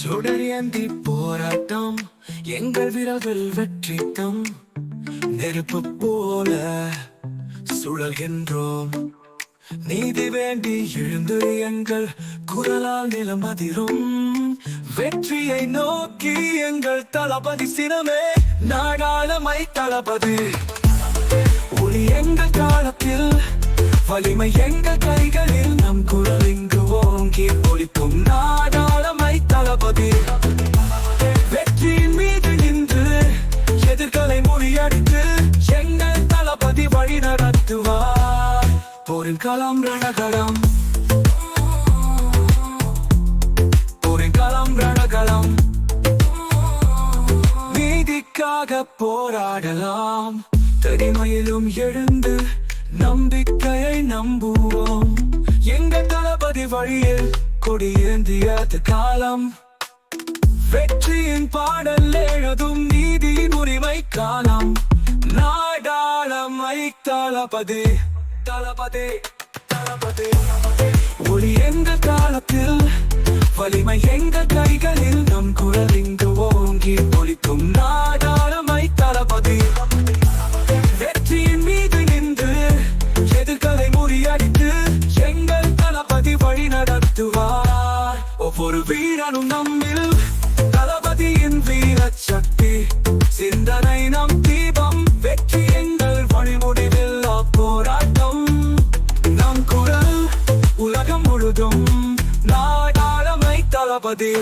சுடரியந்தி போராட்டம் எங்கள் விரவில் வெற்றித்தம் நெருப்பு போல சுழல்கின்றோம். நீதி வேண்டி எழுந்து எங்கள் குரலால் நிலம் அதிரும். வெற்றியை நோக்கி எங்கள் தளபதி சினமே நாடாளமை தளபதி. ஒளி எங்கள் காலத்தில் வலிமை எங்கள் கைகளில். நம் குரல் இங்கு ஓங்கி ஒலிக்கும் நாடாளமை தளபதி. வெற்றியின் மீது நின்று எதிர்களை முறியடித்து எங்கள் தளபதி வழி நடத்துவார். போரின் களம் ரணகளம், போரின் களம் ரணகளம். நீதிக்காக போராடலாம், தனிமையிலும் எழுந்து நம்பிக்கையை நம்புவோம். எங்கள் தளபதி வழியில் கொடியேந்தியது காலம். வெற்றியின் பாடல் எழுதும் நீதியின் உரிமை காலம். நாடாளமை தளபதி தளபதி தளபதி. ஒளி எங்கள் காலத்தில் வலிமை எங்கள் கைகளில். நம் குரல் இங்கு ஓங்கி ஒலிக்கும் நாடாளமை தளபதி. வெற்றியின் மீது நின்று எதிர்களை முறியடித்து எங்கள் தளபதி வழி நடத்துவார். ஒவ்வொரு வீரனும் நம்மில் தளபதியின் வீர சக்தி. சிந்தனை நம் தீபம், வெற்றி எங்கள் வழிமுடிவில் போராட்டம். நம் குரல் உலகம் முழுதும் நாடாளமை தளபதி.